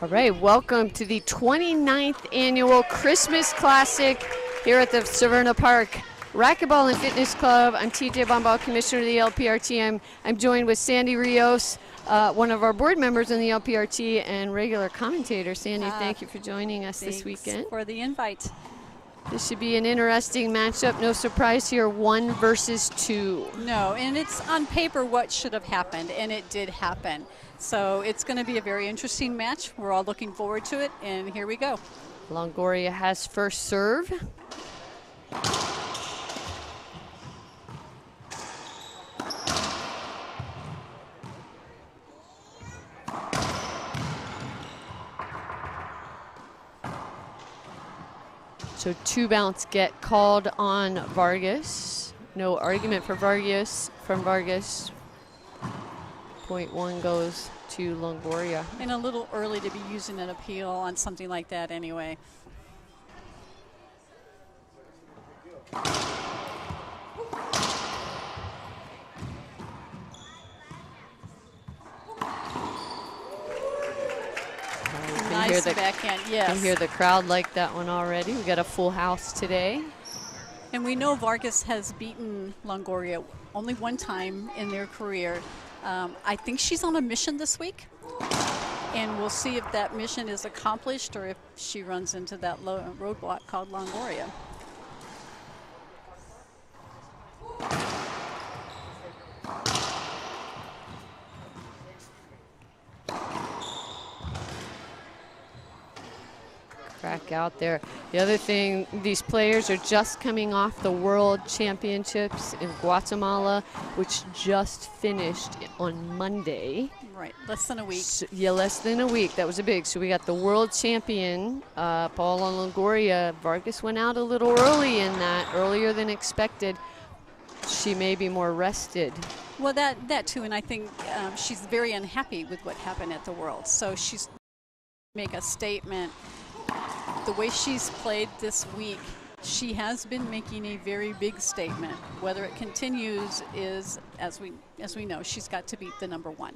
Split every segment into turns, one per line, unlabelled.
All right, welcome to the 29th annual Christmas Classic here at the Severna Park Racquetball and Fitness Club. I'm TJ Bombal, Commissioner of the LPRT. I'm joined with Sandy Rios, one of our board members in the LPRT and regular commentator. Sandy, thank you for joining us this weekend.
For the invite.
This should be an interesting matchup. No surprise here, 1 versus 2.
No, and it's on paper what should have happened, and it did happen. So it's going to be a very interesting match. We're all looking forward to it, and here we go.
Longoria has first serve. So 2 bounce get called on Vargas. No argument for Vargas from Vargas. Point 1 goes to Longoria.
And a little early to be using an appeal on something like that anyway. Nice backhand, yes.
You can hear the crowd like that one already. We got a full house today.
And we know Vargas has beaten Longoria only one time in their career. I think she's on a mission this week, and we'll see if that mission is accomplished or if she runs into that roadblock called Longoria.
Crack out there. The other thing, these players are just coming off the World Championships in Guatemala, which just finished on Monday.
Right, less than a week.
So, yeah, less than a week. That was big. So we got the world champion, Paula Longoria. Vargas went out a little early in that, earlier than expected. She may be more rested.
Well, that too, and I think she's very unhappy with what happened at the World. So she's make a statement. The way she's played this week, she has been making a very big statement. Whether it continues is, as we know, she's got to beat the number 1.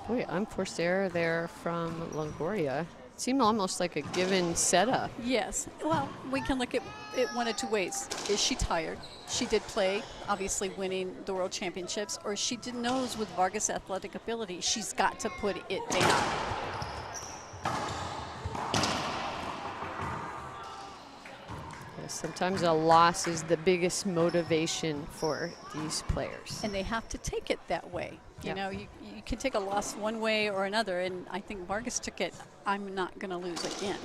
Boy, unforced error there from Longoria. It seemed almost like a given setup.
Yes. Well, we can look at it one of 2 ways. Is she tired? She did play, obviously winning the World Championships, or she knows with Vargas' athletic ability, she's got to put it down.
Sometimes a loss is the biggest motivation for these players.
And they have to take it that way. You know, you can take a loss one way or another, and I think Vargas took it, I'm not going to lose again.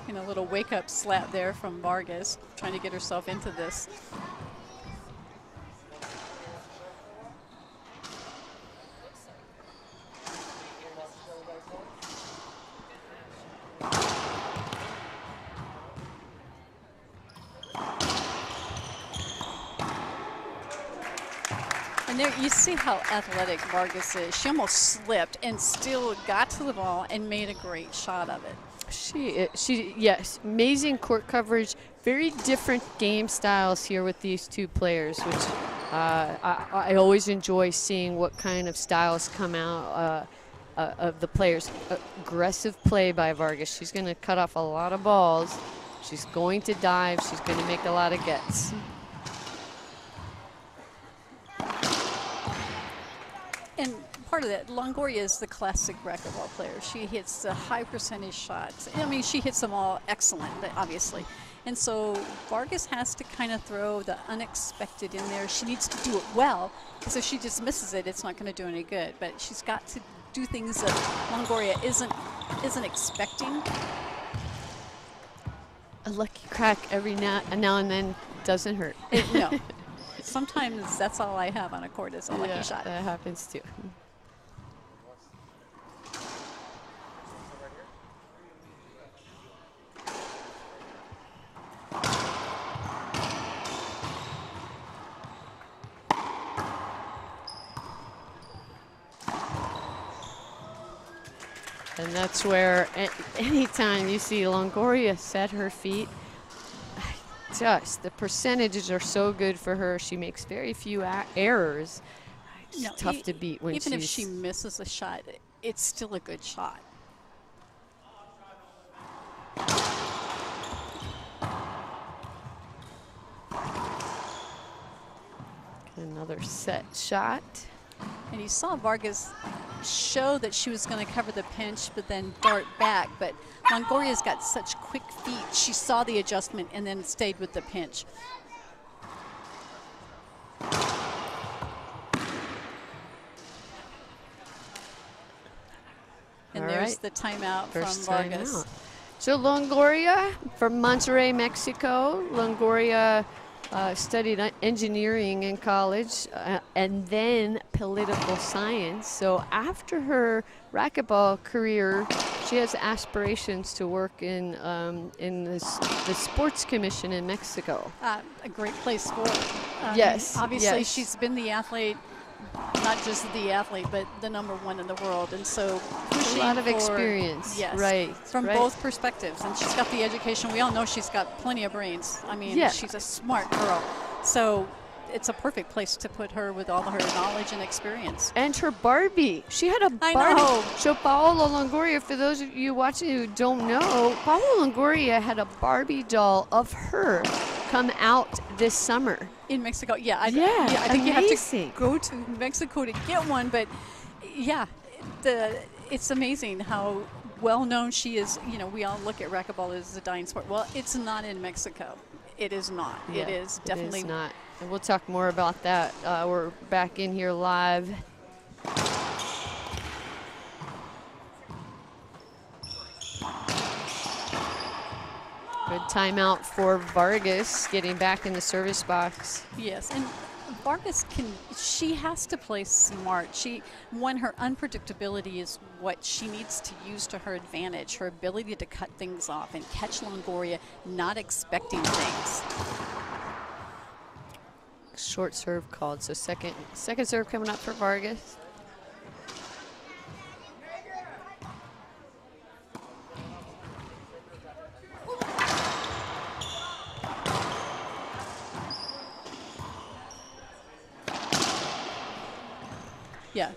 And a little wake-up slap there from Vargas, trying to get herself into this. And there you see how athletic Vargas is. She almost slipped and still got to the ball and made a great shot of it.
Yes, amazing court coverage. Very different game styles here with these 2 players, which I always enjoy seeing what kind of styles come out of the players. Aggressive play by Vargas. She's going to cut off a lot of balls. She's going to dive. She's going to make a lot of gets.
And part of that, Longoria is the classic racquetball player. She hits the high percentage shots. I mean, she hits them all excellent, obviously. And so Vargas has to kind of throw the unexpected in there. She needs to do it well, because if she just misses it, it's not going to do any good. But she's got to do things that Longoria isn't expecting.
A lucky crack every now and then doesn't hurt.
No. sometimes that's all I have on a court is a lucky shot.
That happens too. And that's where anytime you see Longoria set her feet, just the percentages are so good for her. She makes very few errors. It's tough to beat when
even if she misses a shot, it's still a good shot.
Another set shot.
And you saw Vargas show that she was going to cover the pinch, but then dart back. But Longoria's got such quick feet. She saw the adjustment and then stayed with the pinch. And there's the timeout from Vargas.
Timeout. So Longoria from Monterrey, Mexico. Longoria studied engineering in college and then political science. So after her racquetball career, she has aspirations to work in the sports commission in Mexico.
A great place for her.
Yes.
Obviously,
yes.
she's been the athlete, not just the athlete, but the #1 in the world. And so
a lot of experience.
Yes.
Right.
From
right.
both perspectives. And she's got the education. We all know she's got plenty of brains. I mean, she's a smart girl. So it's a perfect place to put her with all her knowledge and experience.
And her Barbie. She had a Barbie.
I know.
So Paola Longoria, for those of you watching who don't know, Paola Longoria had a Barbie doll of her come out this summer.
In Mexico, yeah. I
amazing.
think you have to go to Mexico to get one, but yeah, it's amazing how well known she is. You know, we all look at racquetball as a dying sport. Well, it's not in Mexico. It is not.
Yeah,
it is definitely
it is not. And we'll talk more about that. We're back in here live. Good timeout for Vargas, getting back in the service box.
Yes, and Vargas she has to play smart. Her unpredictability is what she needs to use to her advantage, her ability to cut things off and catch Longoria not expecting things.
Short serve called, so second serve coming up for Vargas.
Yeah.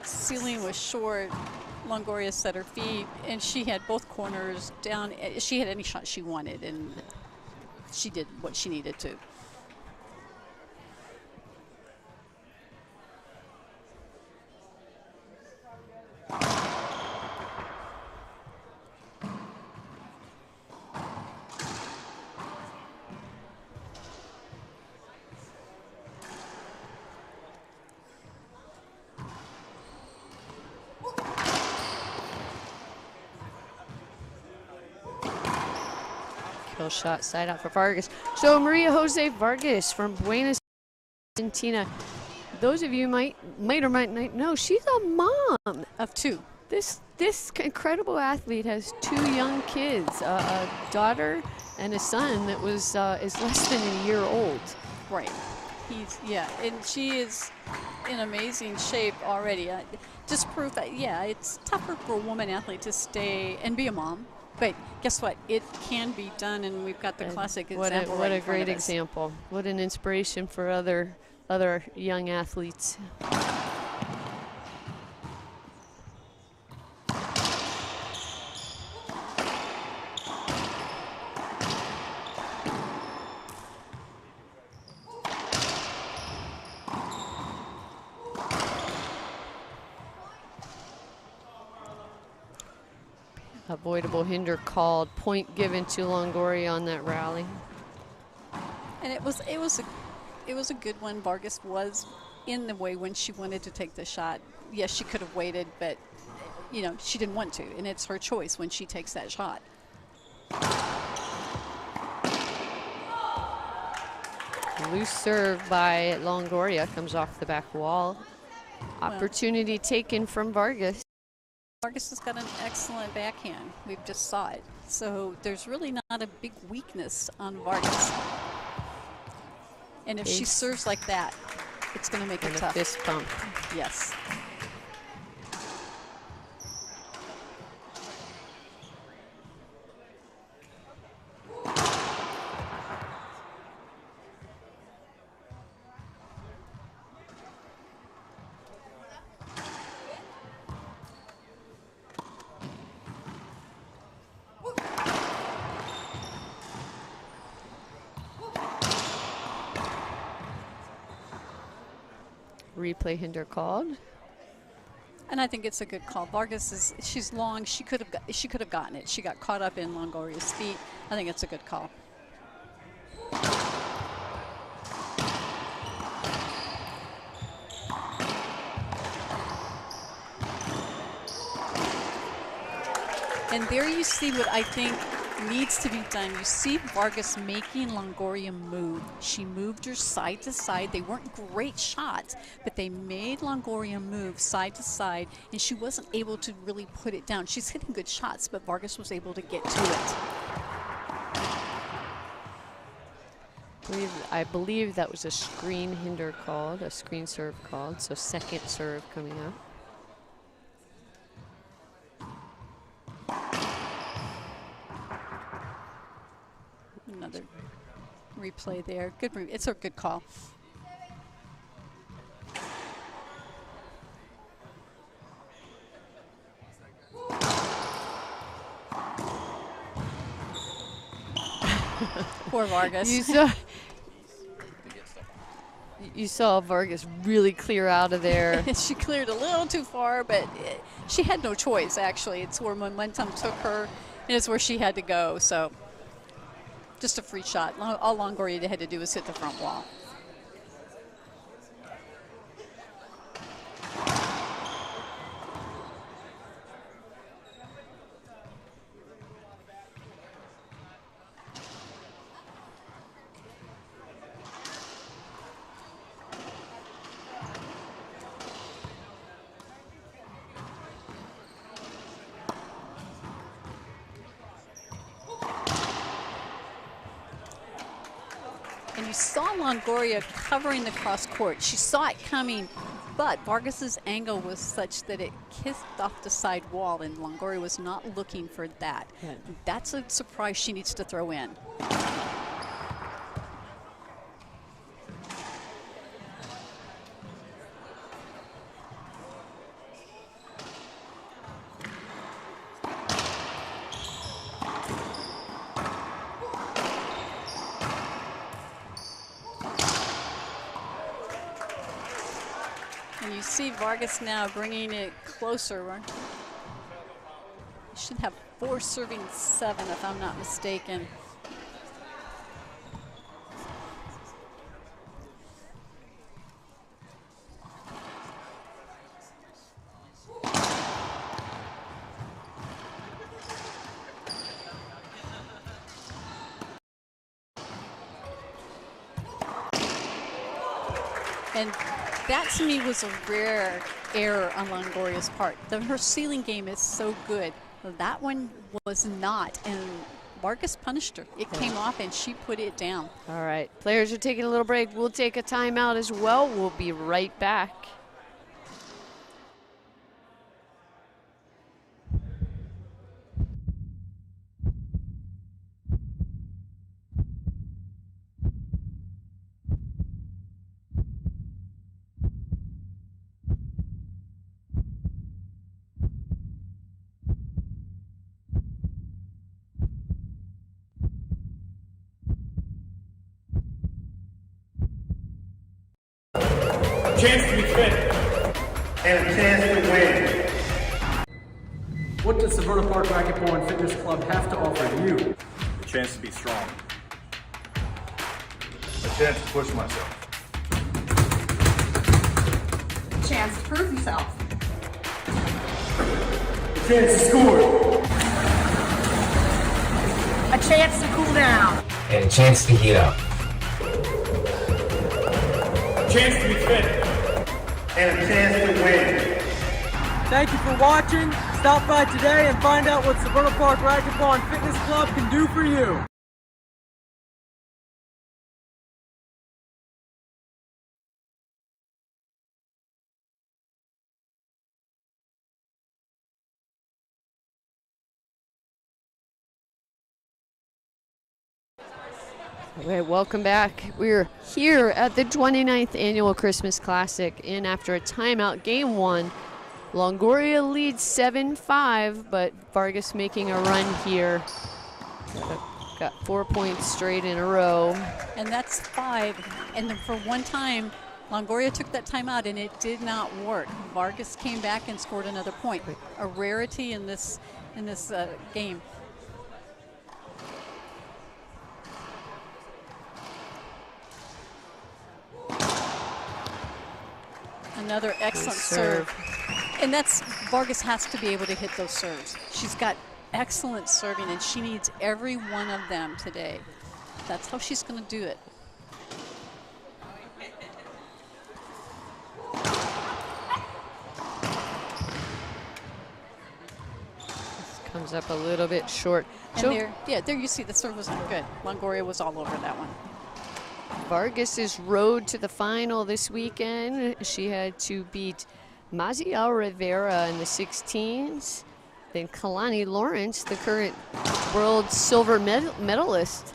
Ceiling was short. Longoria set her feet, and she had both corners down. She had any shot she wanted, and she did what she needed to.
Shot side out for Vargas. So Maria Jose Vargas from Buenos Aires, Argentina. Those of you might or might not know, she's a mom
of 2.
This incredible athlete has 2 young kids, a daughter and a son that is less than a year old.
Right. And she is in amazing shape already. Just proof that it's tougher for a woman athlete to stay and be a mom. But guess what? It can be done, and we've got the classic example.
What a great example. What an inspiration for other young athletes. Avoidable hinder called. Point given to Longoria on that rally.
And it was a good one. Vargas was in the way when she wanted to take the shot. Yes, she could have waited, but she didn't want to, and it's her choice when she takes that shot.
Loose serve by Longoria comes off the back wall. Opportunity taken from Vargas.
Vargas has got an excellent backhand. We've just saw it. So there's really not a big weakness on Vargas. And if she serves like that, it's going to make it tough.
Fist pump.
Yes.
Replay hinder called.
And I think it's a good call. Vargas she's long. She could have gotten it. She got caught up in Longoria's feet. I think it's a good call. And there you see what I think needs to be done. You see Vargas making Longoria move. She moved her side to side. They weren't great shots, but they made Longoria move side to side, and she wasn't able to really put it down. She's hitting good shots, but Vargas was able to get to it.
I believe that was a screen hinder called, a screen serve called, so second serve coming up.
Another replay there. Good. It's a good call. Poor Vargas.
You saw Vargas really clear out of there.
She cleared a little too far, but she had no choice, actually. It's where momentum took her, and it's where she had to go. So just a free shot. All Longoria had to do was hit the front wall. And you saw Longoria covering the cross court. She saw it coming, but Vargas's angle was such that it kissed off the side wall, and Longoria was not looking for that.
Yeah.
That's a surprise she needs to throw in. And you see Vargas now bringing it closer. You should have 4 serving 7 if I'm not mistaken. And that to me was a rare error on Longoria's part. Her ceiling game is so good. That one was not, and Vargas punished her. It came off and she put it down.
All right, players are taking a little break. We'll take a timeout as well. We'll be right back.
Chance to be fit and a chance to win.
What does Severna Park Racquetball and Fitness Club have to offer you?
A chance to be strong. A chance to push myself.
A chance to prove yourself.
A chance to score.
A chance to cool down.
And a chance to heat up.
chance to be fit, and a chance to win.
Thank you for watching. Stop by today and find out what Severna Park Racquetball and Fitness Club can do for you.
Okay, welcome back. We're here at the 29th Annual Christmas Classic, and after a timeout, game one, Longoria leads 7-5, but Vargas making a run here. Got 4 points straight in a row.
And that's 5. And then for one time, Longoria took that timeout and it did not work. Vargas came back and scored another point. A rarity in this game. Another excellent serve. And that's, Vargas has to be able to hit those serves. She's got excellent serving and she needs every one of them today. That's how she's going to do it.
This comes up a little bit short.
And there you see the serve was good. Longoria was all over that one.
Vargas's road to the final this weekend. She had to beat Maziel Rivera in the 16s. Then Kalani Lawrence, the current world silver medalist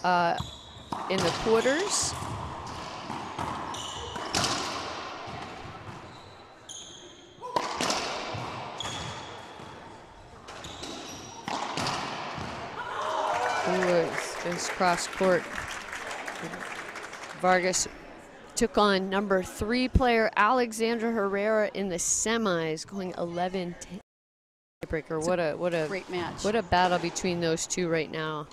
in the quarters. Ooh, it's cross court. Vargas took on number 3 player Alexandra Herrera in the semis, going 11-10. Breaker. What a
great match.
What a battle between those two right now.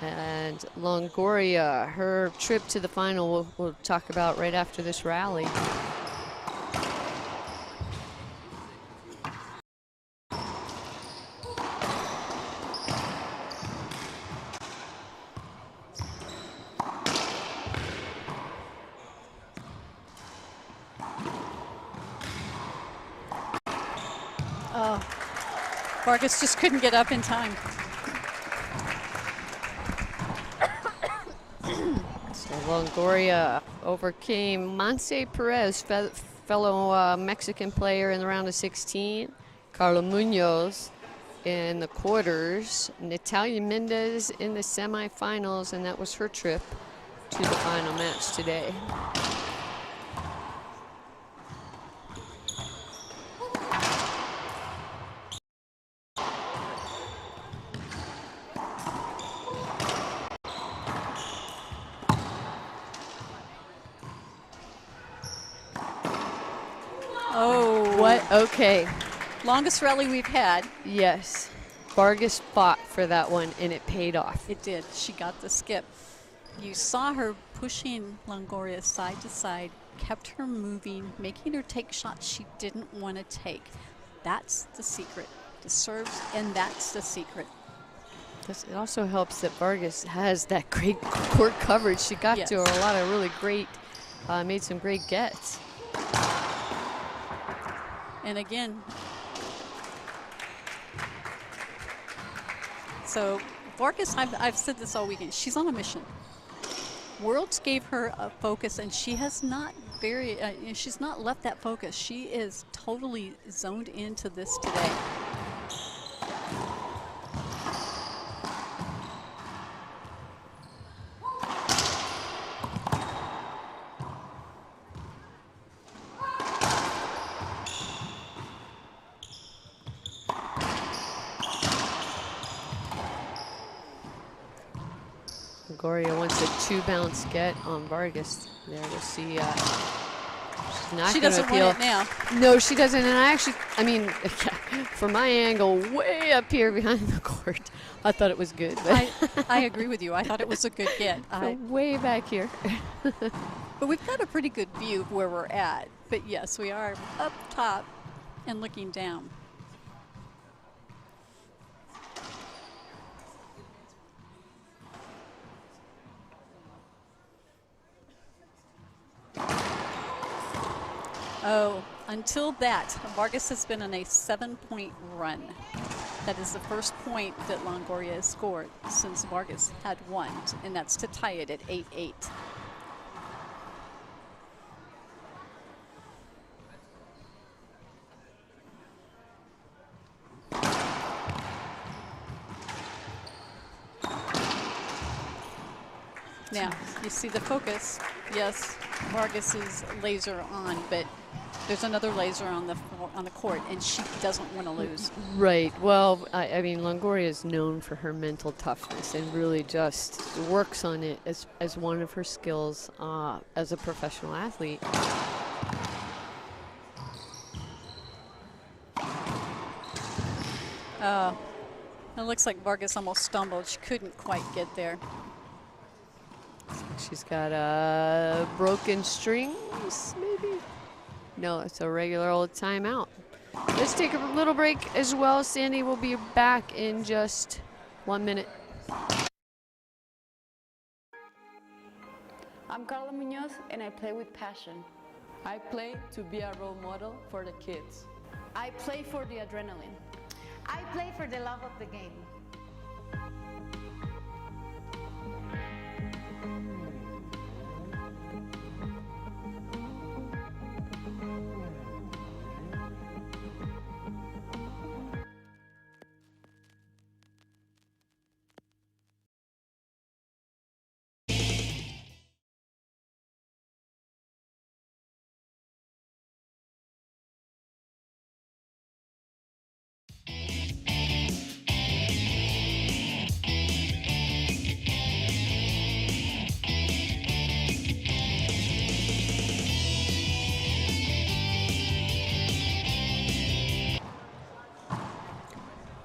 And Longoria, her trip to the final, we'll talk about right after this rally.
Vargas just couldn't get up in time.
So Longoria overcame Monse Perez, fellow Mexican player in the round of 16. Carla Munoz in the quarters. Natalia Mendez in the semifinals, and that was her trip to the final match today.
Oh.
What? Okay.
Longest rally we've had.
Yes. Vargas fought for that one, and it paid off.
It did. She got the skip. You saw her pushing Longoria side to side, kept her moving, making her take shots she didn't want to take. That's the secret. The serves, and that's the secret.
It also helps that Vargas has that great court coverage. She got to a lot of really great, made some great gets.
And again, so Vargas, I've said this all weekend, she's on a mission. Worlds gave her a focus, and she has not she's not left that focus. She is totally zoned into this today.
Longoria wants a 2-bounce get on Vargas. There, we'll see. She's not
She
going to
doesn't
appeal.
want it now.
No, she doesn't. And I mean, from my angle, way up here behind the court, I thought it was good. But
I agree with you. I thought it was a good get.
way back here.
But we've got a pretty good view of where we're at. But yes, we are up top and looking down. Oh, until that, Vargas has been on a 7-point run. That is the first point that Longoria has scored since Vargas had one, and that's to tie it at 8-8. Now, you see the focus. Yes, Vargas is laser on, but there's another laser on the court, and she doesn't want to lose.
Right. Well, I mean, Longoria is known for her mental toughness and really just works on it as one of her skills as a professional athlete.
It looks like Vargas almost stumbled. She couldn't quite get there.
She's got a broken strings, maybe? No, it's a regular old timeout. Let's take a little break as well. Sandy will be back in just 1 minute.
I'm Carla Munoz and I play with passion.
I play to be a role model for the kids.
I play for the adrenaline.
I play for the love of the game.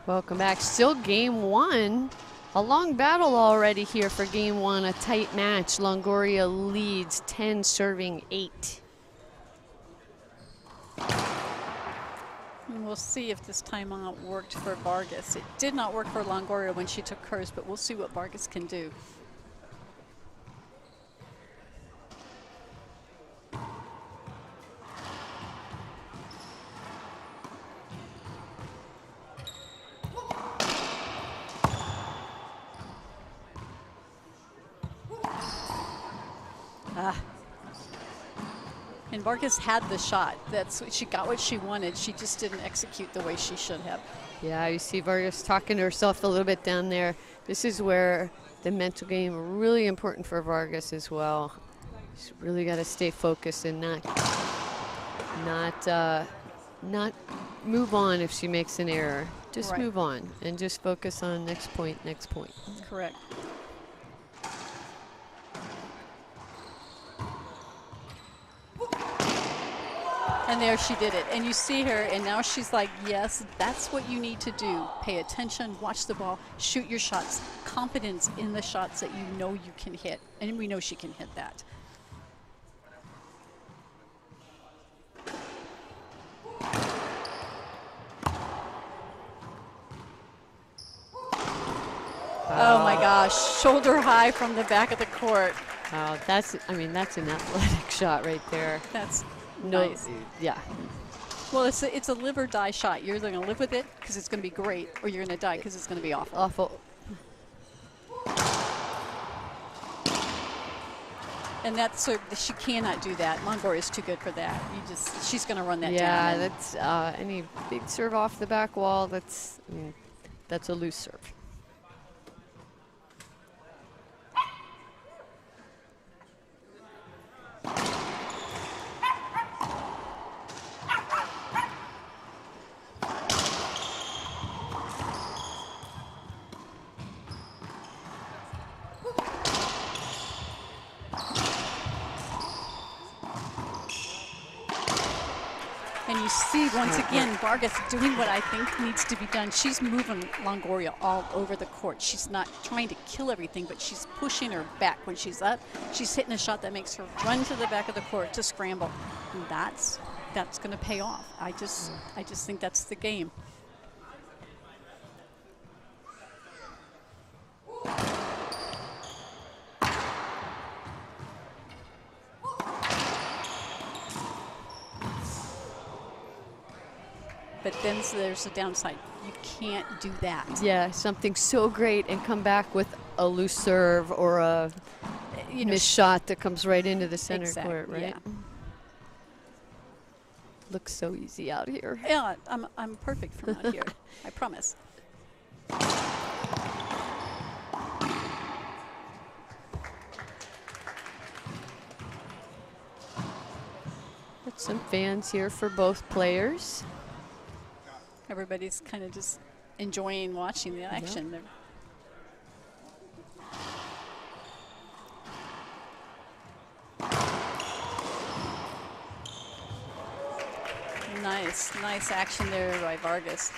Welcome back. Still game one. A long battle already here for game one. A tight match. Longoria leads 10 serving 8.
And we'll see if this timeout worked for Vargas. It did not work for Longoria when she took hers, but we'll see what Vargas can do. And Vargas had the shot. She got what she wanted. She just didn't execute the way she should have.
Yeah, you see Vargas talking to herself a little bit down there. This is where the mental game really important for Vargas as well. She's really got to stay focused and not move on if she makes an error. Just
Right.
move on and just focus on next point, next point.
Correct. And there she did it. And you see her, and now she's like, yes, that's what you need to do. Pay attention, watch the ball, shoot your shots. Confidence in the shots that you know you can hit. And we know she can hit that. Oh my gosh, shoulder high from the back of the court.
Wow, that's an athletic shot right there.
That's
No,
nice.
yeah.
Well, it's a live or die shot. You're either going to live with it because it's going to be great, or you're going to die because it's going to be awful.
Awful.
And that's she cannot do that. Longoria is too good for that. She's going to run that down.
Yeah, that's any big serve off the back wall. That's a loose serve.
And you see, once again, Vargas doing what I think needs to be done. She's moving Longoria all over the court. She's not trying to kill everything, but she's pushing her back. When she's up, she's hitting a shot that makes her run to the back of the court to scramble. And that's going to pay off. I just think that's the game. But then there's a downside. You can't do that.
Yeah, something so great and come back with a loose serve or a missed shot that comes right into the center court, right?
Yeah.
Looks so easy out here.
Yeah, I'm perfect from out here. I promise.
Got some fans here for both players.
Everybody's kind of just enjoying watching the action. They're nice action there by Vargas.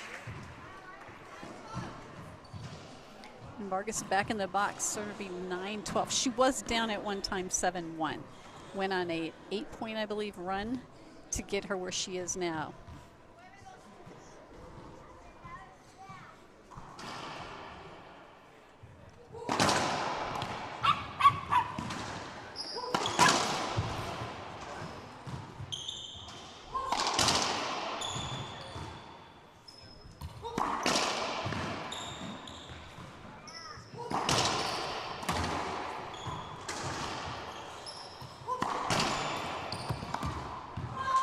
And Vargas back in the box, sort of be 9-12. She was down at one time 7-1. Went on a 8-point, I believe, run to get her where she is now.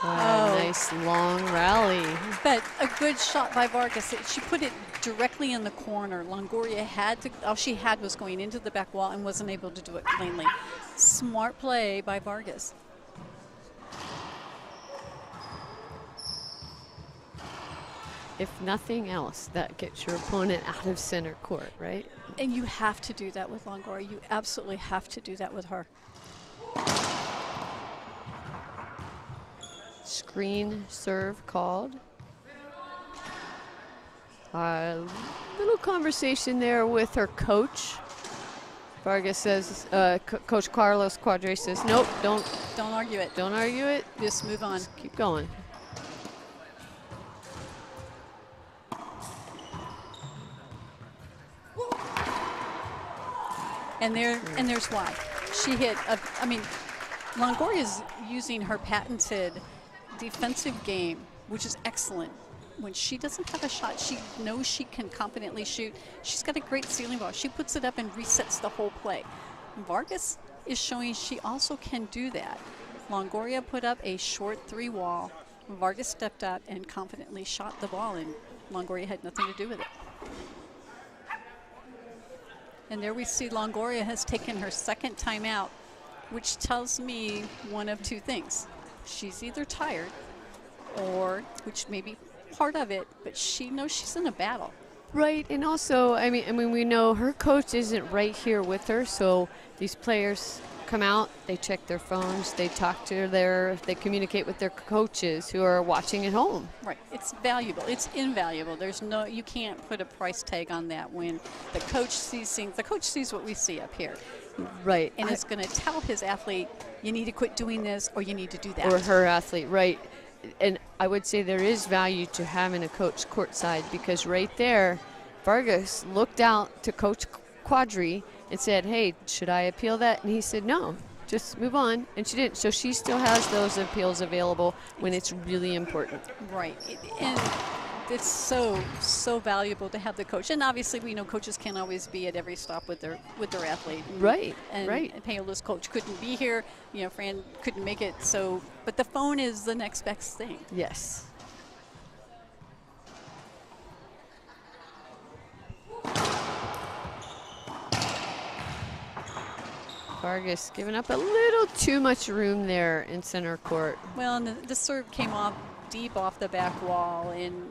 Nice long rally.
But a good shot by Vargas. She put it directly in the corner. Longoria had to, all she had was going into the back wall and wasn't able to do it cleanly. Smart play by Vargas.
If nothing else, that gets your opponent out of center court, right?
And you have to do that with Longoria. You absolutely have to do that with her.
Screen serve called. Little conversation there with her coach. Vargas says, Coach Carlos Quadre says, nope, don't
argue it.
Don't argue it.
Just move on.
Just keep going.
And there's why. She hit, I mean, Longoria's using her patented defensive game, which is excellent. When she doesn't have a shot, she knows she can confidently shoot. She's got a great ceiling ball. She puts it up and resets the whole play. Vargas is showing she also can do that. Longoria put up a short 3 wall. Vargas stepped out and confidently shot the ball, and Longoria had nothing to do with it. And there we see Longoria has taken her second timeout, which tells me one of two things. She's either tired, or, which may be part of it, but she knows she's in a battle.
Right, and also, I mean, we know her coach isn't right here with her, so these players come out, they check their phones, they talk to they communicate with their coaches who are watching at home.
Right, it's valuable, it's invaluable. There's no, you can't put a price tag on that when the coach sees things. The coach sees what we see up here.
Right.
And it's going to tell his athlete, you need to quit doing this or you need to do that.
Or her athlete, right. And I would say there is value to having a coach courtside, because right there, Vargas looked out to Coach Quadri and said, hey, should I appeal that? And he said, no, just move on. And she didn't. So she still has those appeals available when it's really important.
Right. And it's so valuable to have the coach. And obviously we know coaches can't always be at every stop with their athlete.
Right.
And
right.
Paola's coach couldn't be here. You know, Fran couldn't make it. So, but the phone is the next best thing.
Yes. Vargas giving up a little too much room there in center court.
Well, and the serve came off deep off the back wall, and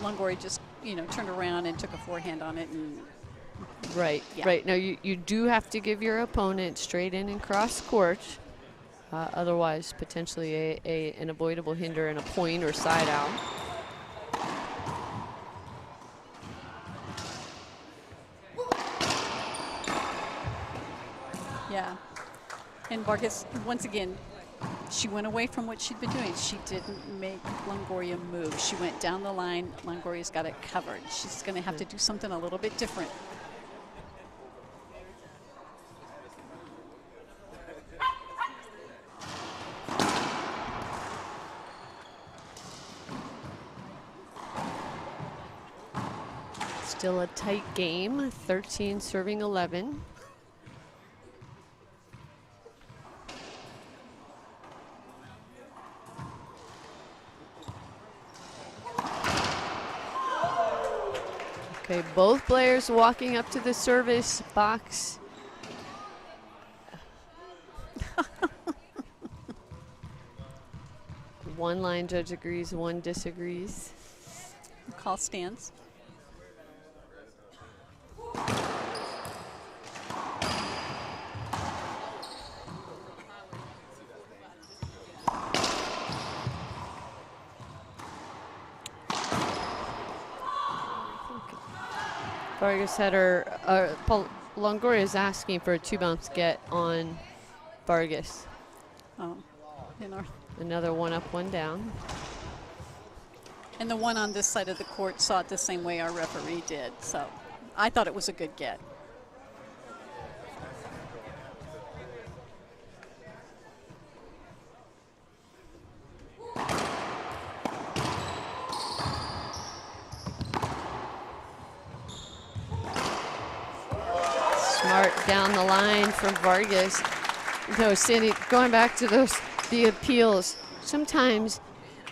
Longoria just turned around and took a forehand on it. And
right,
yeah.
Right. Now you do have to give your opponent straight in and cross court, otherwise potentially an avoidable hinder and a point or side out.
Yeah, and Vargas, once again, she went away from what she'd been doing. She didn't make Longoria move. She went down the line. Longoria's got it covered. She's going to have to do something a little bit different.
Still a tight game, 13 serving 11. Okay, both players walking up to the service box. One line judge agrees, one disagrees.
Call stands.
Vargas had her, Longoria is asking for a 2-bounce get on Vargas.
Oh,
Another one up, one down.
and the one on this side of the court saw it the same way our referee did. So I thought it was a good get.
Smart down the line from Vargas. No, Cindy, going back to the appeals, sometimes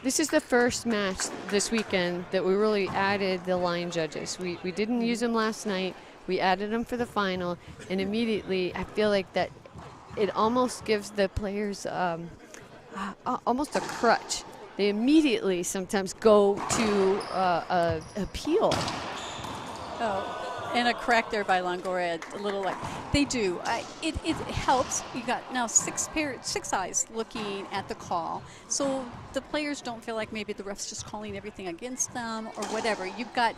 this is the first match this weekend that we really added the line judges. We didn't use them last night. We added them for the final, and immediately I feel like that it almost gives the players almost a crutch. They immediately sometimes go to appeal.
Oh. And a crack there by Longoria, a little like they do. It helps. You got now six eyes looking at the call, so the players don't feel like maybe the ref's just calling everything against them or whatever. You've got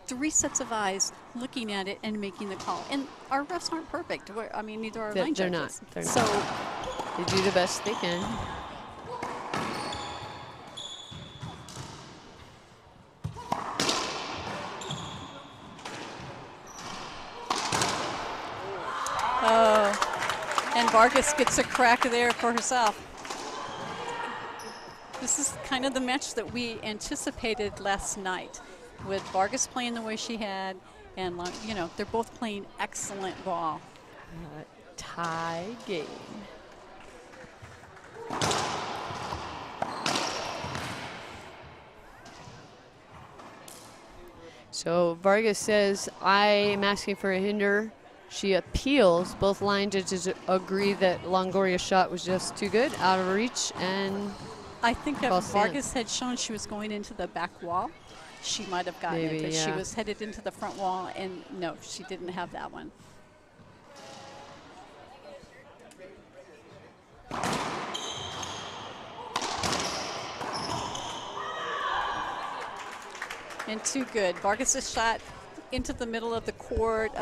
3 sets of eyes looking at it and making the call. And our refs aren't perfect. I mean, neither are line judges.
They're
so
not. They do the best they can.
And Vargas gets a crack there for herself. This is kind of the match that we anticipated last night, with Vargas playing the way she had, and you know, they're both playing excellent ball.
Tie game. So Vargas says, I am asking for a hinder. She appeals. Both line judges agree that Longoria's shot was just too good, out of reach, and
I think if Vargas had shown she was going into the back wall, she might have gotten it, but she was headed into the front wall, and no, she didn't have that one. And too good. Vargas' shot into the middle of the court,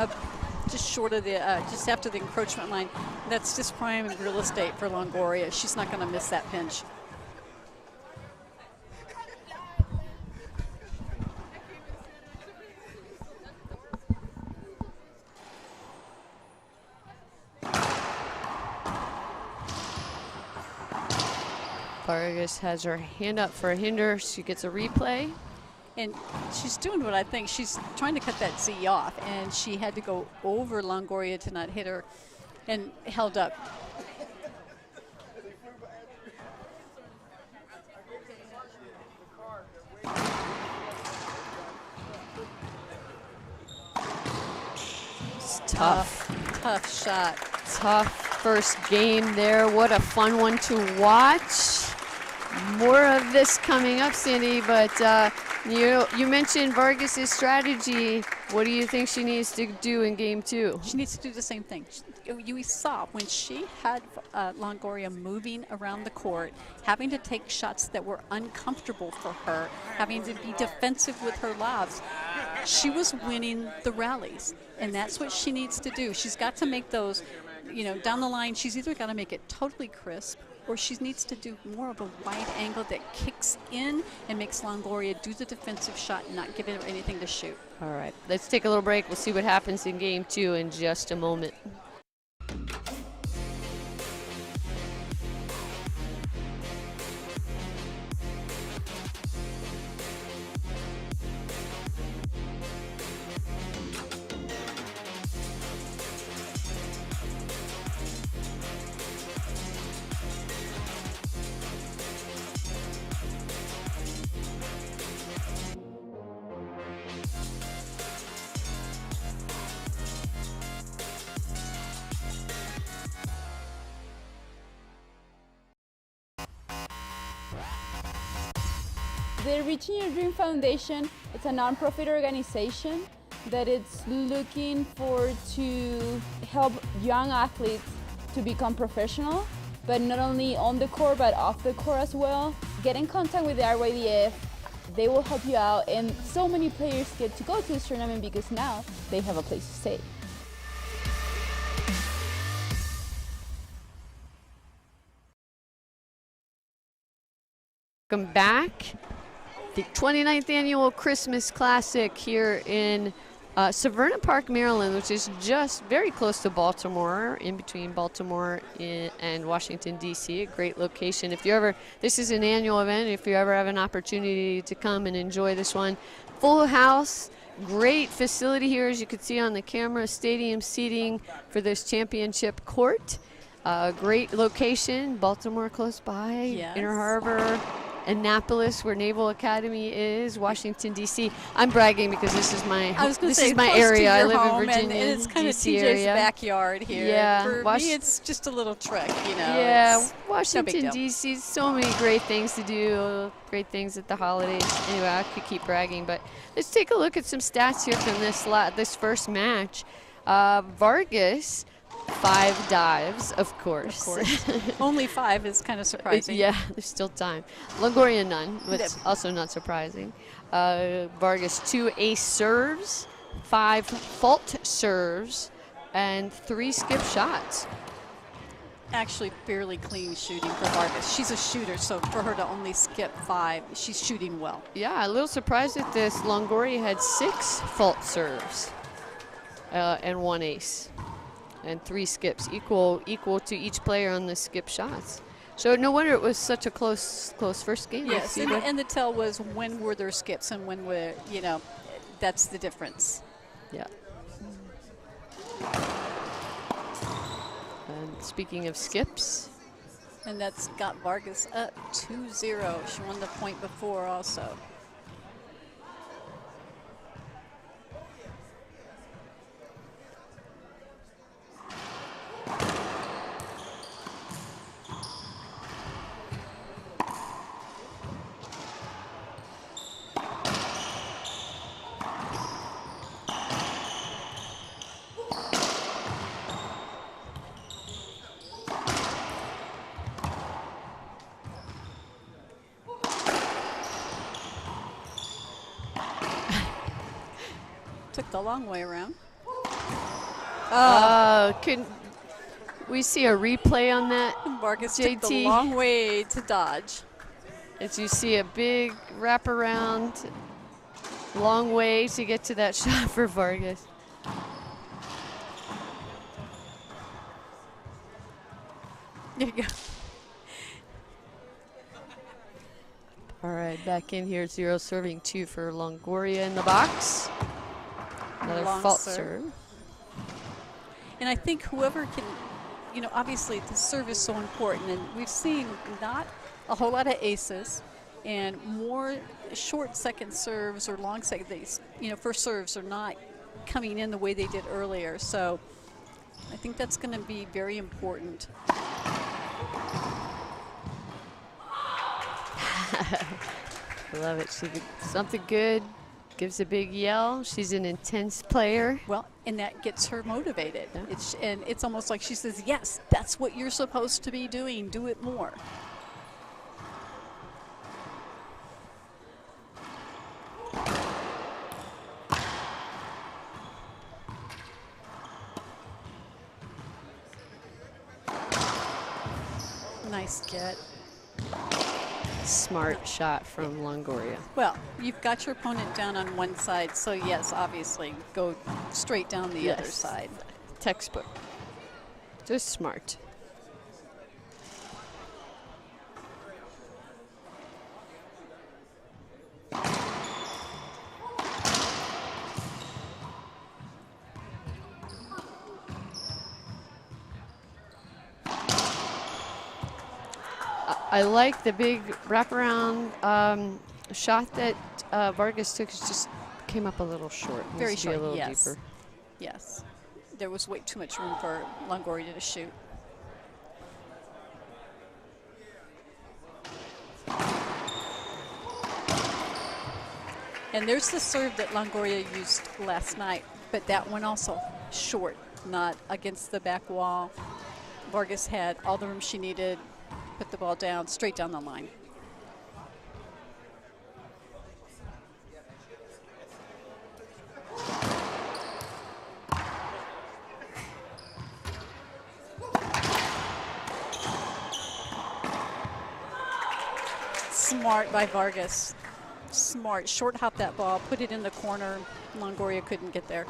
just short of the, just after the encroachment line. That's just prime real estate for Longoria. She's not going to miss that pinch.
Vargas has her hand up for a hinder. She gets a replay.
And she's doing what I think. She's trying to cut that Z off, and she had to go over Longoria to not hit her, and held up.
It's tough.
Tough shot.
Tough first game there. What a fun one to watch. More of this coming up, Cindy, but you mentioned Vargas' strategy. What do you think she needs to do in game 2?
She needs to do the same thing. You saw when she had Longoria moving around the court, having to take shots that were uncomfortable for her, having to be defensive with her lobs. She was winning the rallies, and that's what she needs to do. She's got to make those, you know, down the line. She's either got to make it totally crisp, or she needs to do more of a wide angle that kicks in and makes Longoria do the defensive shot and not give her anything to shoot.
All right, let's take a little break. We'll see what happens in game 2 in just a moment.
The Reaching Your Dream Foundation, it's a non-profit organization that it's looking to help young athletes to become professional, but not only on the court, but off the court as well. Get in contact with the RYDF. They will help you out, and so many players get to go to this tournament because now they have a place to stay.
Welcome back. The 29th annual Christmas Classic here in Severna Park, Maryland, which is just very close to Baltimore, in between Baltimore and Washington, D.C. A great location. This is an annual event. If you ever have an opportunity to come and enjoy this one, full house, great facility here, as you can see on the camera, stadium seating for this championship court. Great location, Baltimore close by,
Yes.
Inner Harbor, Annapolis, where Naval Academy is, Washington, D.C. I'm bragging because this is my area. I live in Virginia,
and it's kind of
DC
TJ's
area.
backyard here.
Yeah,
For me, it's just a little trek, you know.
Yeah,
it's no big
Washington,
deal.
D.C. So many great things to do, great things at the holidays. Anyway, I could keep bragging, but let's take a look at some stats here from this first match. Vargas, 5 dives, of course.
Only 5 is kind of surprising.
Yeah, there's still time. Longoria, none, which is also not surprising. Vargas, 2 ace serves, 5 fault serves, and 3 skip shots.
Actually, fairly clean shooting for Vargas. She's a shooter, so for her to only skip 5, she's shooting well.
Yeah, a little surprised at this. Longoria had 6 fault serves and 1 ace. And 3 skips, equal to each player on the skip shots. So no wonder it was such a close first game.
Yes, and the tell was when were there skips and when were, that's the difference.
Yeah. And speaking of skips.
And that's got Vargas up 2-0. She won the point before also. Took the long way around.
Can we see a replay on that?
Vargas
JT?
took the long way to dodge.
As you see a big wraparound, long way to get to that shot for Vargas.
There you go.
All right, back in here, 0 serving 2 for Longoria in the box. Another
Long
fault
serve.
serve.
And I think whoever can, obviously the serve is so important, and we've seen not a whole lot of aces and more short second serves or long second, first serves are not coming in the way they did earlier. So I think that's going to be very important.
Love it. She did something good, gives a big yell. She's an intense player.
Well, and that gets her motivated.
Yeah.
And it's almost like she says, yes, that's what you're supposed to be doing. Do it more. Nice get.
Smart shot from Longoria.
Well, you've got your opponent down on one side, so yes, obviously, go straight down the other side.
Textbook. Just smart. I like the big wraparound shot that Vargas took. It just came up a little short.
Very
Needs to be
short,
a little
yes.
deeper.
Yes. There was way too much room for Longoria to shoot. And there's the serve that Longoria used last night, but that one also short, not against the back wall. Vargas had all the room she needed, put the ball down, straight down the line. Smart by Vargas. Smart. Short hop that ball, put it in the corner. Longoria couldn't get there.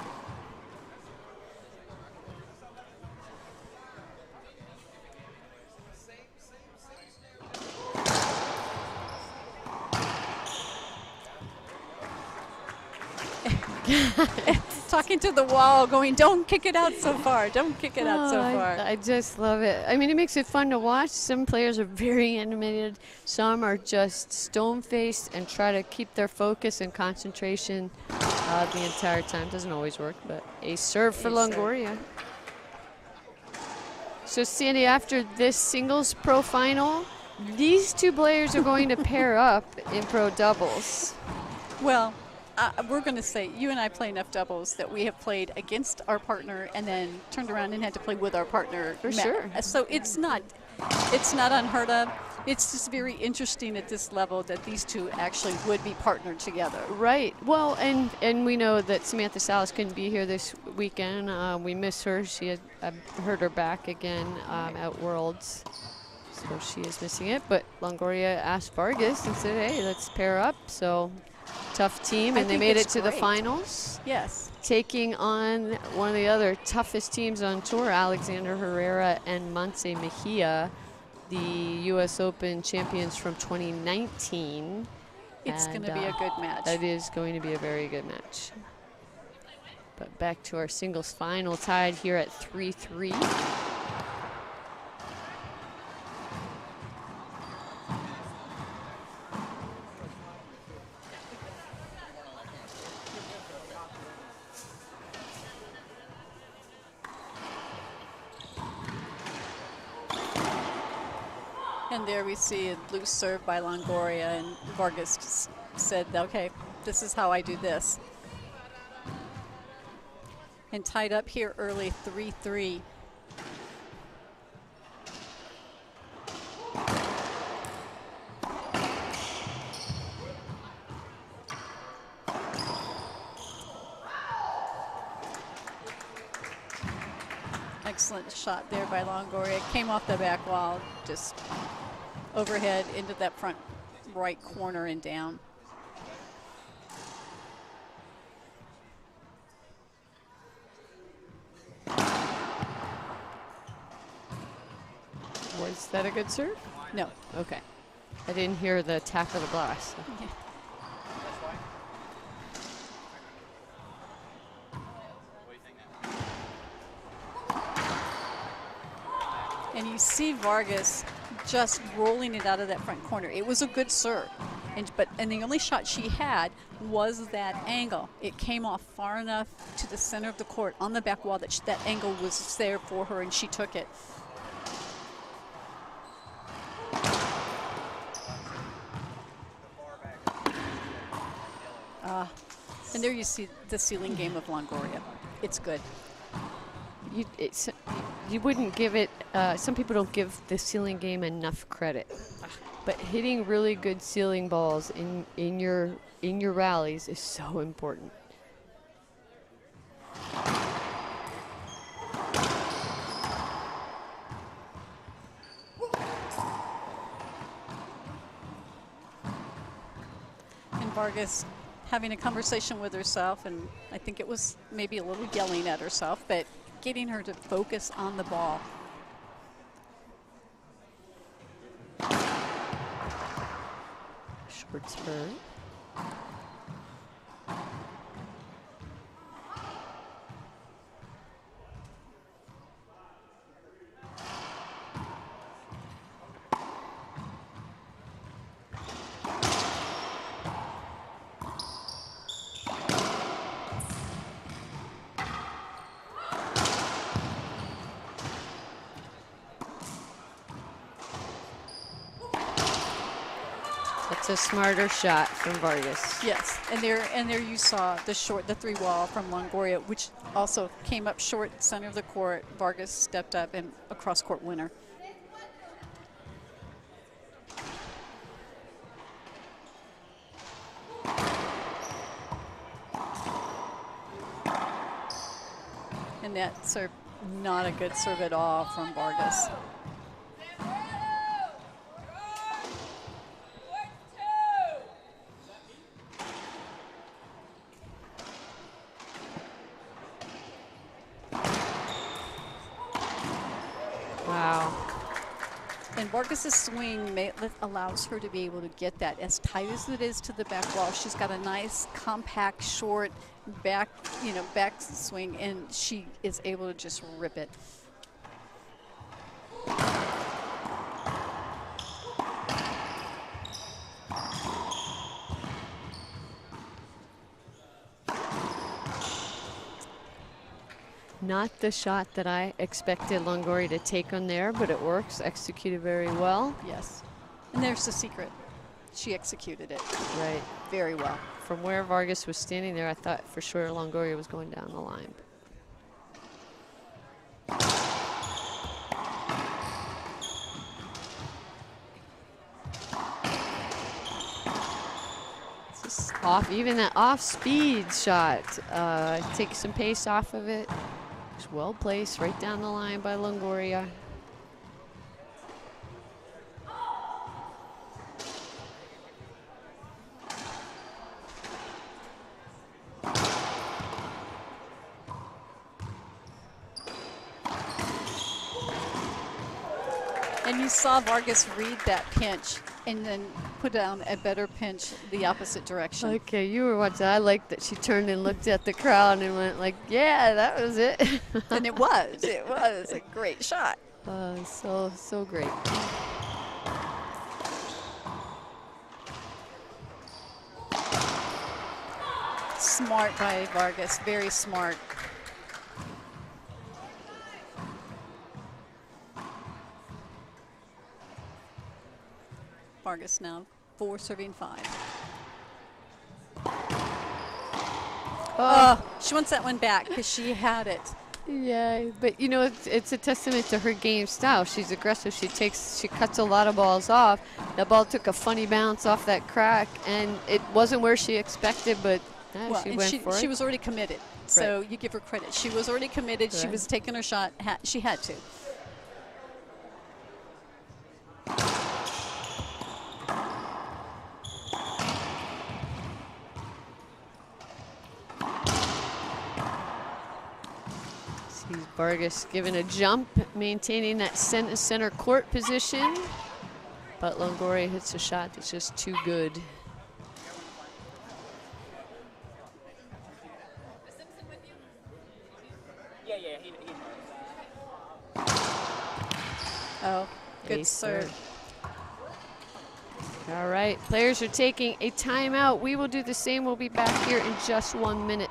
Talking to the wall, going, don't kick it out so far. Don't kick it out so far.
I just love it. I mean, it makes it fun to watch. Some players are very animated. Some are just stone-faced and try to keep their focus and concentration the entire time. Doesn't always work, but a serve for Longoria. So, Sandy, after this singles pro final, these two players are going to pair up in pro doubles.
Well, we're going to say you and I play enough doubles that we have played against our partner and then turned around and had to play with our partner.
For sure.
So it's not unheard of. It's just very interesting at this level that these two actually would be partnered together.
Right. Well, and we know that Samantha Salas couldn't be here this weekend. We miss her. She had hurt her back again at Worlds. So she is missing it. But Longoria asked Vargas and said, hey, let's pair up. So tough team, and they made it to the finals.
Yes.
Taking on one of the other toughest teams on tour, Alexander Herrera and Montse Mejia, the U.S. Open champions from 2019.
It's going to be a good match.
It is going to be a very good match. But back to our singles final, tied here at 3-3.
And there we see a loose serve by Longoria, and Vargas just said, okay, this is how I do this. And tied up here early, 3-3. Excellent shot there by Longoria. Came off the back wall, just overhead into that front right corner and down.
Was that a good serve?
No.
Okay. I didn't hear the tap of the glass. So.
Yeah. And you see Vargas just rolling it out of that front corner. It was a good serve, and the only shot she had was that angle. It came off far enough to the center of the court on the back wall that that angle was there for her, and she took it. And there you see the ceiling game of Longoria. It's good.
You wouldn't give it, some people don't give the ceiling game enough credit. But hitting really good ceiling balls in your rallies is so important.
And Vargas having a conversation with herself, and I think it was maybe a little yelling at herself, but getting her to focus on the ball.
Short serve. That's a smarter shot from Vargas.
Yes, and there you saw the 3 wall from Longoria, which also came up short, center of the court. Vargas stepped up and a cross court winner. And that serve, not a good serve at all from Vargas.
Wow.
And Vargas's swing allows her to be able to get that as tight as it is to the back wall. She's got a nice, compact, short back swing, and she is able to just rip it.
Not the shot that I expected Longoria to take on there, but it works. Executed very well.
Yes. And there's the secret. She executed it.
Right.
Very well.
From where Vargas was standing there, I thought for sure Longoria was going down the line. Just off, even that off-speed shot takes some pace off of it. It's well placed right down the line by Longoria.
And you saw Vargas read that pinch and then put down a better pinch the opposite direction.
Okay, you were watching. I liked that she turned and looked at the crowd and went like, yeah, that was it.
And it was a great shot.
So great.
Smart by Vargas, very smart. Vargas now 4 serving 5. Oh, she wants that one back because she had it.
Yeah, but you know, it's a testament to her game style. She's aggressive. She cuts a lot of balls off. That ball took a funny bounce off that crack, and it wasn't where she expected, but she went for it.
She was already committed, so
Right.
you give her credit. She was already committed. She
Right.
was taking her shot. She had to.
Sees Vargas giving a jump, maintaining that center court position. But Longoria hits a shot that's just too good.
Oh, good
Ace
serve.
All right, players are taking a timeout. We will do the same. We'll be back here in just 1 minute.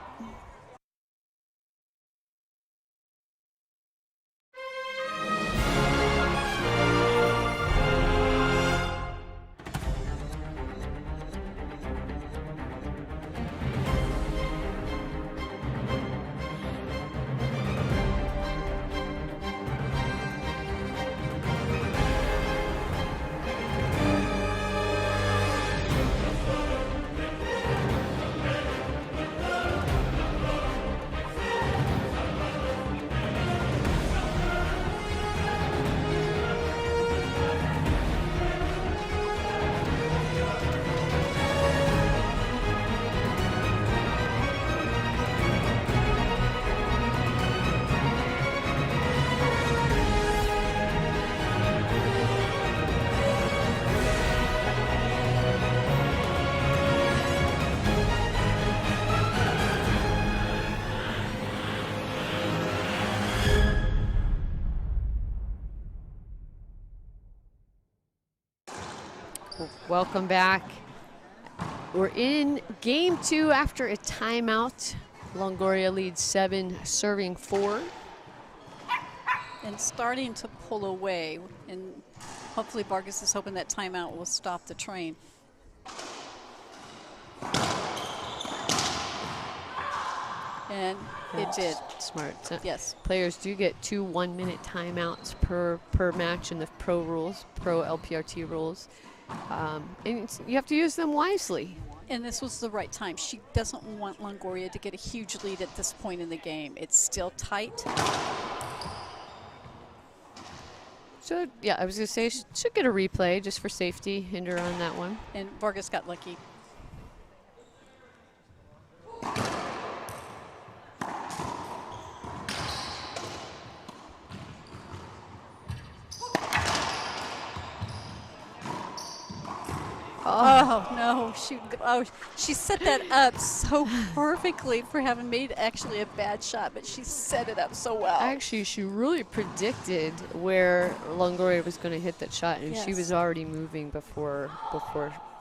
Welcome back. We're in game 2 after a timeout. Longoria leads 7, serving 4.
And starting to pull away, and hopefully Vargas is hoping that timeout will stop the train. And it did.
Smart. So
Yes.
players do get 2 1-minute timeouts per match in the pro rules, pro LPRT rules. And you have to use them wisely.
And this was the right time. She doesn't want Longoria to get a huge lead at this point in the game. It's still tight.
So, yeah, I was going to say, should get a replay just for safety. Hinder on that one.
And Vargas got lucky. Oh no, she set that up so perfectly for having made actually a bad shot, but she set it up so well.
Actually, she really predicted where Longoria was going to hit that shot, and she was already moving before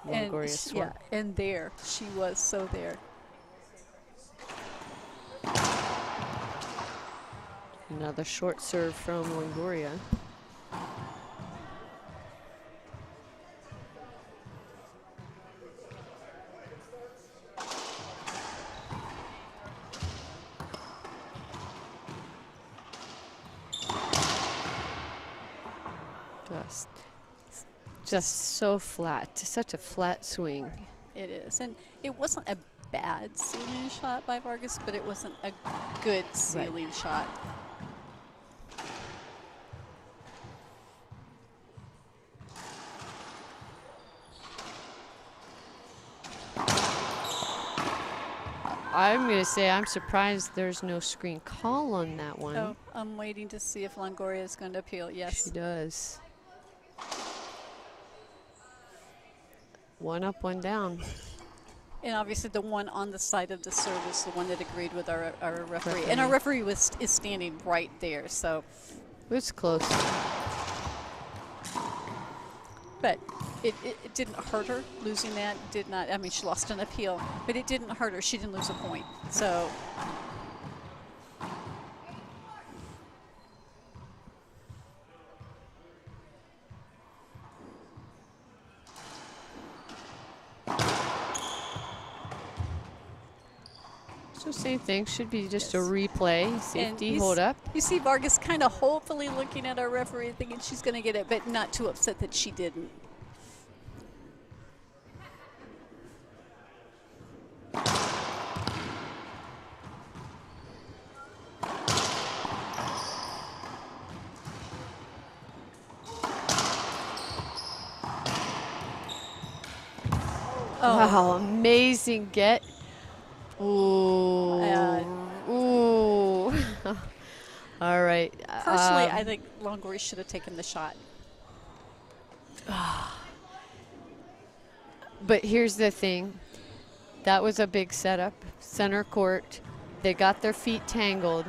Longoria swung.
Yeah, and there she was, so there.
Another short serve from Longoria. Just so flat, such a flat swing.
It is, and it wasn't a bad ceiling shot by Vargas, but it wasn't a good ceiling shot.
I'm going to say I'm surprised there's no screen call on that one.
Oh, I'm waiting to see if Longoria is going to appeal. Yes.
She does. 1 up, 1 down.
And obviously the one on the side of the serve is the one that agreed with our referee. And our referee is standing right there, so.
It was close.
But it didn't hurt her. Losing that did not, I mean, she lost an appeal, but it didn't hurt her. She didn't lose a point. So.
So same thing, should be just a replay, safety, hold up.
You see Vargas kind of hopefully looking at our referee thinking she's going to get it, but not too upset that she didn't.
Wow, amazing get. Ooh. Ooh. All right.
Personally, I think Longoria should have taken the shot.
But here's the thing. That was a big setup. Center court. They got their feet tangled.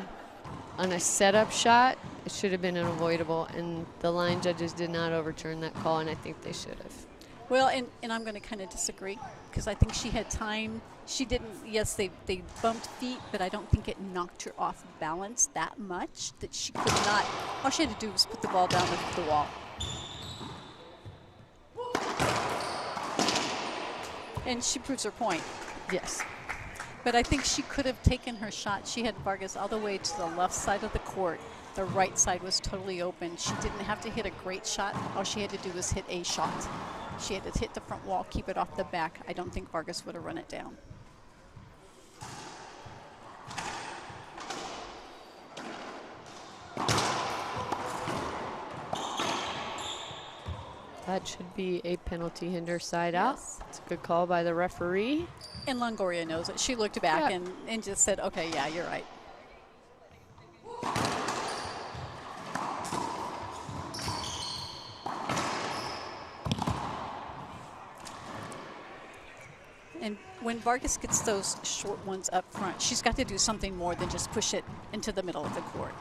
On a setup shot, it should have been unavoidable. And the line judges did not overturn that call, and I think they should have.
Well, and I'm going to kind of disagree because I think she had time. She didn't, yes, they bumped feet, but I don't think it knocked her off balance that much that she could not. All she had to do was put the ball down the wall. And she proves her point.
Yes.
But I think she could have taken her shot. She had Vargas all the way to the left side of the court. The right side was totally open. She didn't have to hit a great shot. All she had to do was hit a shot. She had to hit the front wall, keep it off the back. I don't think Vargas would have run it down.
That should be a penalty, hinder side out. It's a good call by the referee.
And Longoria knows it. She looked back and just said, okay, yeah, you're right. And when Vargas gets those short ones up front, she's got to do something more than just push it into the middle of the court.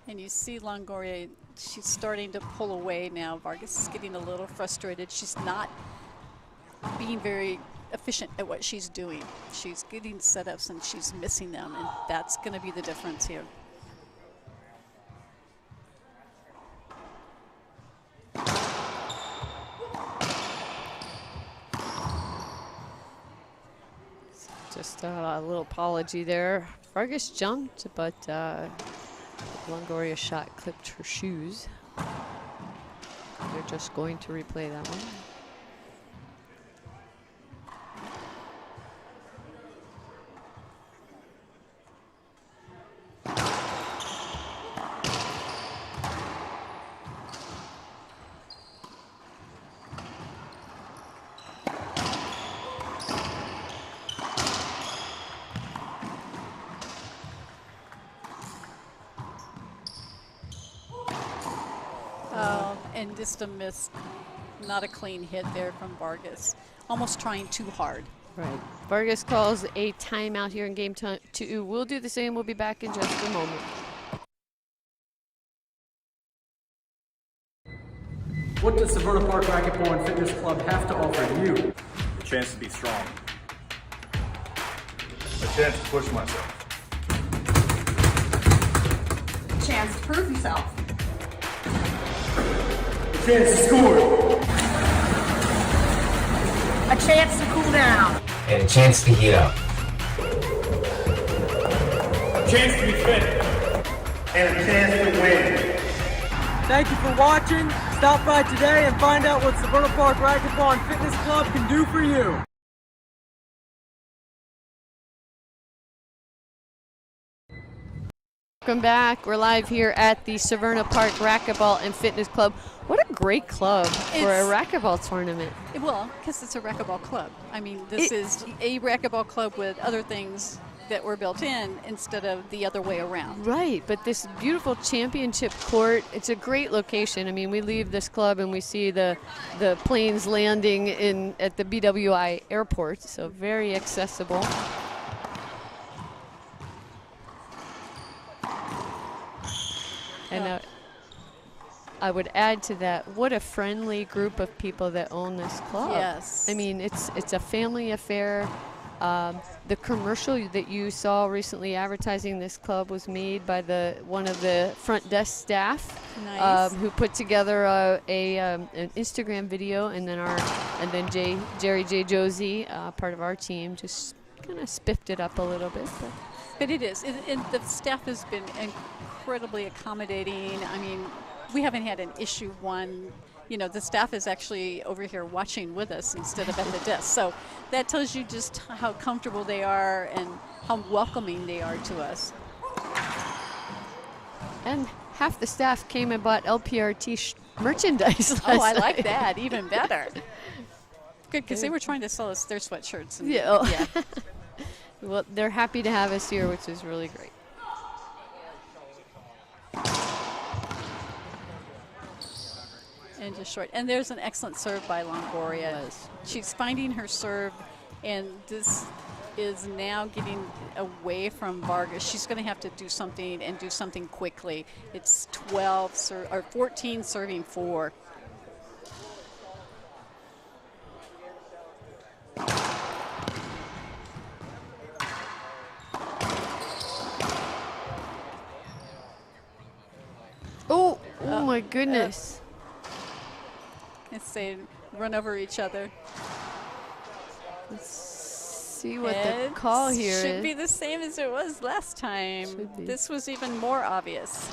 And you see Longoria, she's starting to pull away now. Vargas is getting a little frustrated. She's not being very efficient at what she's doing. She's getting setups and she's missing them, and that's going to be the difference here.
Just a little apology there. Vargas jumped, but Longoria's shot clipped her shoes. They're just going to replay that one.
And just a miss, not a clean hit there from Vargas. Almost trying too hard.
Right. Vargas calls a timeout here in game 2. We'll do the same. We'll be back in just a moment.
What does Severna Park Racquetball and Fitness Club have to offer you?
A chance to be strong. A chance to push myself.
A chance to prove yourself.
A chance to score.
A chance to cool down.
And a chance to heat up.
A chance to be fit. And a chance to win.
Thank you for watching. Stop by today and find out what Severna Park Racquetball and Fitness Club can do for you.
Welcome back. We're live here at the Severna Park Racquetball and Fitness Club. What a great club for a racquetball tournament.
Well, because it's a racquetball club. I mean, this is a racquetball club with other things that were built in instead of the other way around.
Right, but this beautiful championship court, it's a great location. I mean, we leave this club and we see the planes landing at the BWI airport, so very accessible. And I would add to that, what a friendly group of people that own this club.
Yes.
I mean, it's a family affair. The commercial that you saw recently advertising this club was made by one of the front desk staff.
Nice.
Who put together an Instagram video, and then Jerry J. Josie, part of our team, just kind of spiffed it up a little bit.
But it is. And the staff has been incredibly accommodating. I mean, we haven't had an issue one. You know, the staff is actually over here watching with us instead of at the desk. So that tells you just how comfortable they are and how welcoming they are to us.
And half the staff came and bought LPRT merchandise last
Oh, I like
night.
that. Even better. Good, because they were trying to sell us their sweatshirts. And
Yeah. Well, they're happy to have us here, which is really great.
And just short. And there's an excellent serve by Longoria.
Yes.
She's finding her serve, and this is now getting away from Vargas. She's going to have to do something and do something quickly. It's 14 serving 4.
Oh my goodness.
Let's say run over each other.
Let's see what the call here
should
is.
be the same as it was last time.
Should be.
This was even more obvious.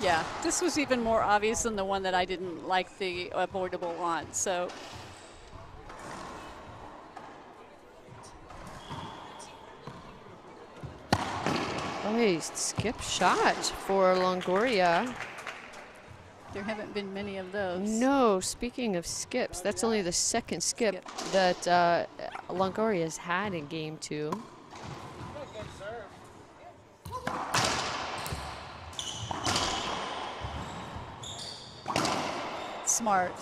Yeah, this was even more obvious than the one that I didn't like the avoidable on. So.
Oh, he skip shot for Longoria.
There haven't been many of those.
No, speaking of skips, that's only the second skip that Longoria has had in game 2.
Smart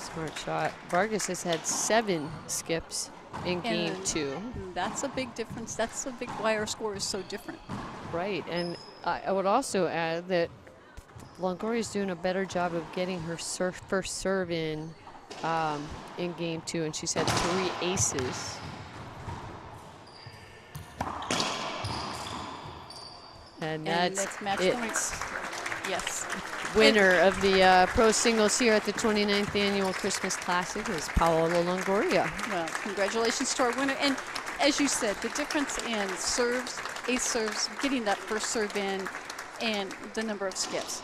shot. Vargas has had 7 skips in game 2.
That's a big difference. That's a big why our score is so different.
Right, and I would also add that Longoria's doing a better job of getting her first serve in game 2, and she's had 3 aces. And that's
match
it.
points. Yes.
Winner of the pro singles here at the 29th annual Christmas Classic is Paola Longoria.
Well, congratulations to our winner. And as you said, the difference in serves, ace serves, getting that first serve in, and the number of skips.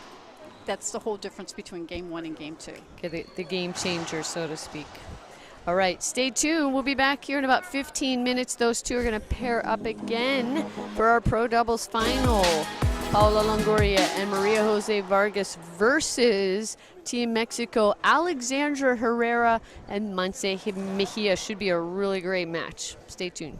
That's the whole difference between game 1 and game 2.
Okay, the game changer, so to speak. All right, stay tuned. We'll be back here in about 15 minutes. Those two are going to pair up again for our pro doubles final. Paola Longoria and Maria Jose Vargas versus Team Mexico, Alexandra Herrera and Monse Mejia. Should be a really great match. Stay tuned.